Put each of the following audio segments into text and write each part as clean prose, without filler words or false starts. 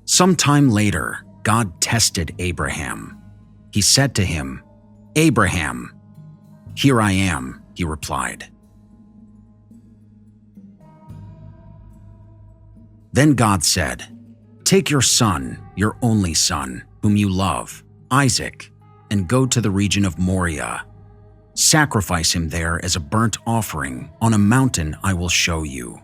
Some time later, God tested Abraham. He said to him, "Abraham." "Here I am," he replied. Then God said, "Take your son, your only son, whom you love, Isaac, and go to the region of Moriah. Sacrifice him there as a burnt offering on a mountain I will show you."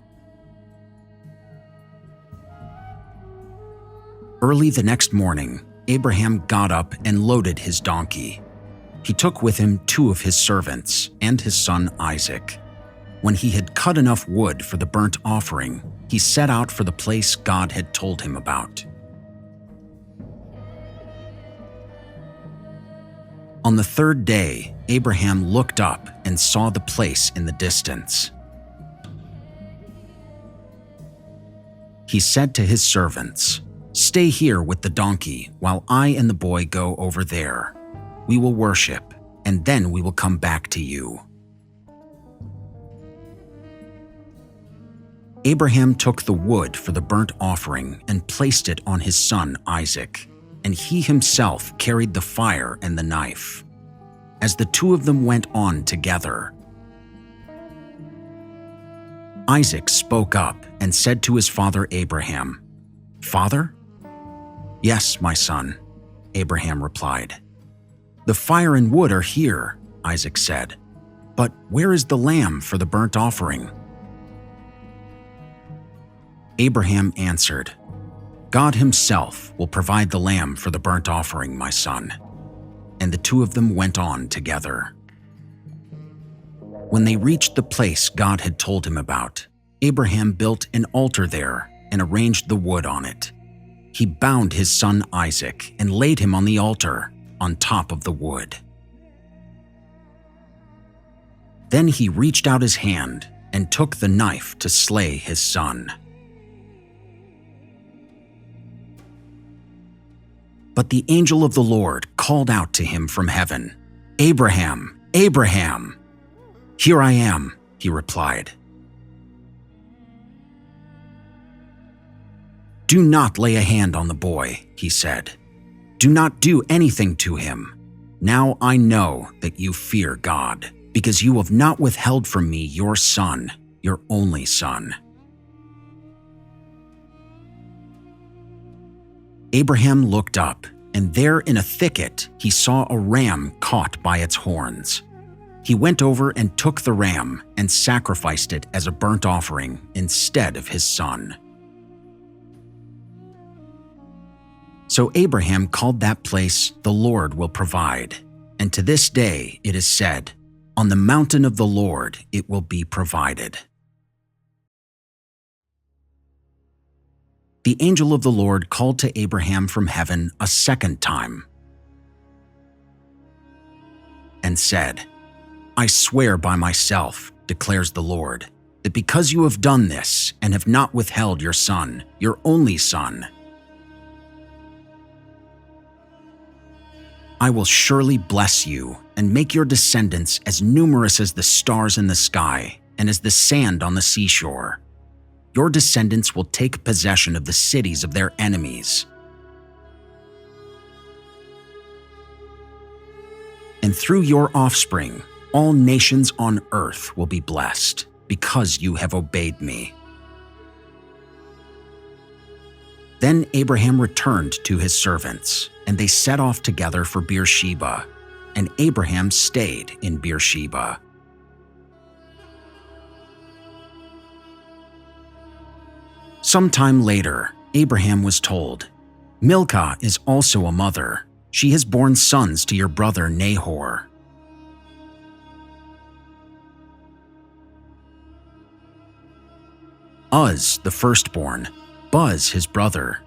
Early the next morning, Abraham got up and loaded his donkey. He took with him 2 of his servants and his son Isaac. When he had cut enough wood for the burnt offering, he set out for the place God had told him about. On the 3rd day, Abraham looked up and saw the place in the distance. He said to his servants, "Stay here with the donkey while I and the boy go over there. We will worship, and then we will come back to you." Abraham took the wood for the burnt offering and placed it on his son Isaac, and he himself carried the fire and the knife. As the 2 of them went on together, Isaac spoke up and said to his father Abraham, "Father?" "Yes, my son," Abraham replied. "The fire and wood are here," Isaac said, "but where is the lamb for the burnt offering?" Abraham answered, "God himself will provide the lamb for the burnt offering, my son." And the 2 of them went on together. When they reached the place God had told him about, Abraham built an altar there and arranged the wood on it. He bound his son Isaac and laid him on the altar, on top of the wood. Then he reached out his hand and took the knife to slay his son. But the angel of the Lord called out to him from heaven, "Abraham, Abraham!" "Here I am," he replied. "Do not lay a hand on the boy," he said. "Do not do anything to him. Now I know that you fear God, because you have not withheld from me your son, your only son." Abraham looked up, and there in a thicket he saw a ram caught by its horns. He went over and took the ram and sacrificed it as a burnt offering instead of his son. So Abraham called that place, "The Lord will provide," and to this day it is said, "On the mountain of the Lord it will be provided." The angel of the Lord called to Abraham from heaven a 2nd time and said, "I swear by myself, declares the Lord, that because you have done this and have not withheld your son, your only son, I will surely bless you and make your descendants as numerous as the stars in the sky and as the sand on the seashore. Your descendants will take possession of the cities of their enemies. And through your offspring, all nations on earth will be blessed, because you have obeyed me." Then Abraham returned to his servants, and they set off together for Beersheba, and Abraham stayed in Beersheba. Sometime later, Abraham was told, "Milcah is also a mother. She has borne sons to your brother Nahor." Uz, the firstborn, Buz his brother,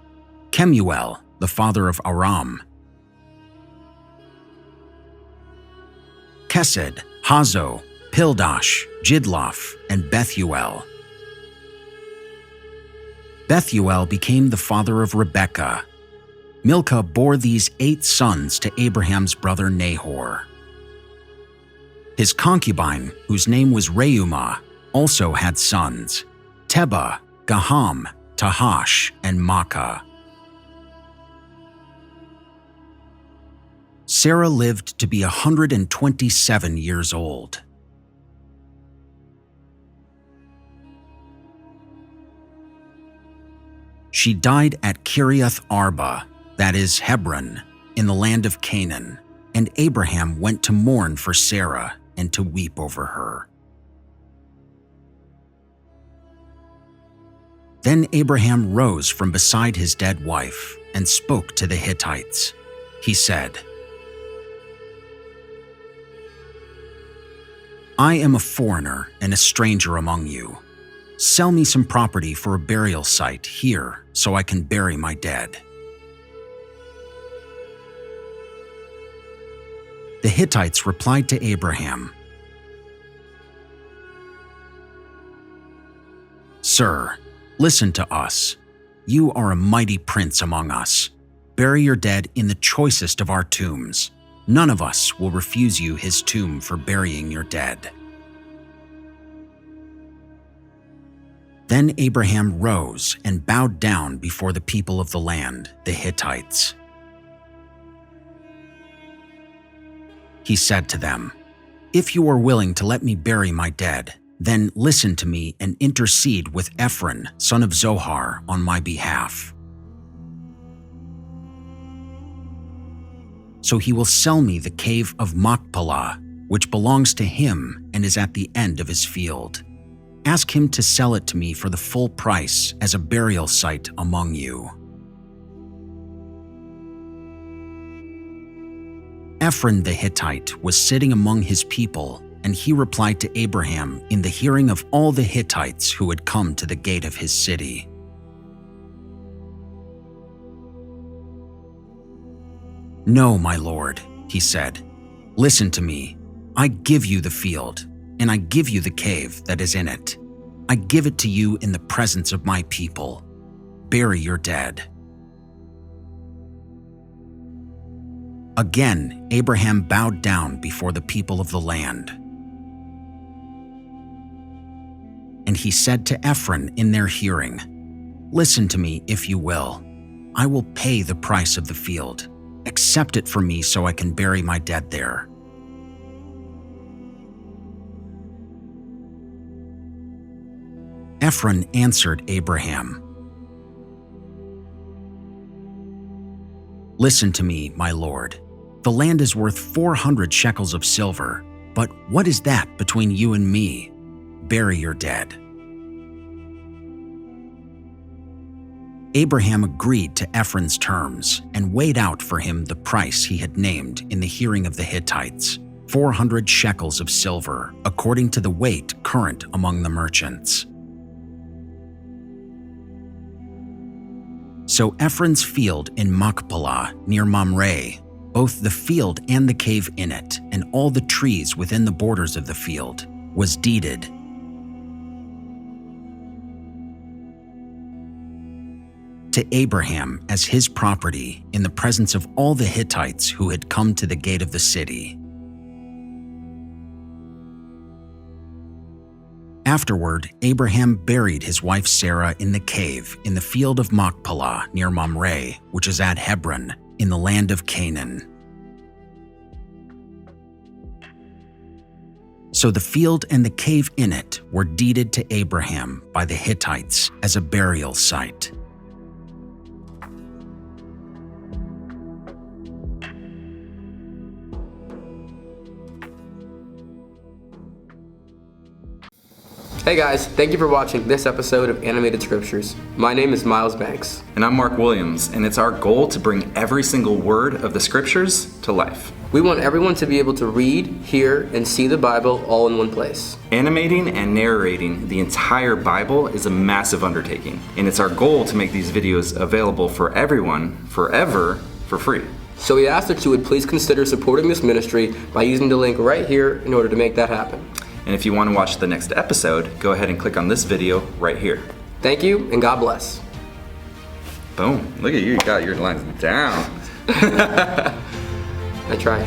Kemuel, the father of Aram, Kesed, Hazo, Pildash, Jidlaph, and Bethuel. Bethuel became the father of Rebekah. Milcah bore these 8 sons to Abraham's brother Nahor. His concubine, whose name was Reumah, also had sons, Tebah, Gaham, Tahash, and Makkah. Sarah lived to be 127 years old. She died at Kiriath Arba, that is Hebron, in the land of Canaan, and Abraham went to mourn for Sarah and to weep over her. Then Abraham rose from beside his dead wife and spoke to the Hittites. He said, "I am a foreigner and a stranger among you. Sell me some property for a burial site here so I can bury my dead." The Hittites replied to Abraham, "Sir, listen to us. You are a mighty prince among us. Bury your dead in the choicest of our tombs. None of us will refuse you his tomb for burying your dead." Then Abraham rose and bowed down before the people of the land, the Hittites. He said to them, "If you are willing to let me bury my dead, then listen to me and intercede with Ephron, son of Zohar, on my behalf. So he will sell me the cave of Machpelah, which belongs to him and is at the end of his field. Ask him to sell it to me for the full price as a burial site among you." Ephron the Hittite was sitting among his people, and he replied to Abraham in the hearing of all the Hittites who had come to the gate of his city. "No, my lord," he said. "Listen to me. I give you the field, and I give you the cave that is in it. I give it to you in the presence of my people. Bury your dead." Again, Abraham bowed down before the people of the land. And he said to Ephron in their hearing, "Listen to me if you will. I will pay the price of the field. Accept it from me so I can bury my dead there." Ephron answered Abraham, "Listen to me, my lord. The land is worth 400 shekels of silver, but what is that between you and me? Bury your dead." Abraham agreed to Ephron's terms and weighed out for him the price he had named in the hearing of the Hittites, 400 shekels of silver, according to the weight current among the merchants. So Ephron's field in Machpelah near Mamre, both the field and the cave in it, and all the trees within the borders of the field, was deeded to Abraham as his property in the presence of all the Hittites who had come to the gate of the city. Afterward, Abraham buried his wife Sarah in the cave in the field of Machpelah near Mamre, which is at Hebron, in the land of Canaan. So the field and the cave in it were deeded to Abraham by the Hittites as a burial site. Hey guys, thank you for watching this episode of Animated Scriptures. My name is Miles Banks. And I'm Mark Williams, and it's our goal to bring every single word of the Scriptures to life. We want everyone to be able to read, hear, and see the Bible all in one place. Animating and narrating the entire Bible is a massive undertaking, and it's our goal to make these videos available for everyone, forever, for free. So we ask that you would please consider supporting this ministry by using the link right here in order to make that happen. And if you want to watch the next episode, go ahead and click on this video right here. Thank you, and God bless. Boom. Look at you, you got your lines down. I try.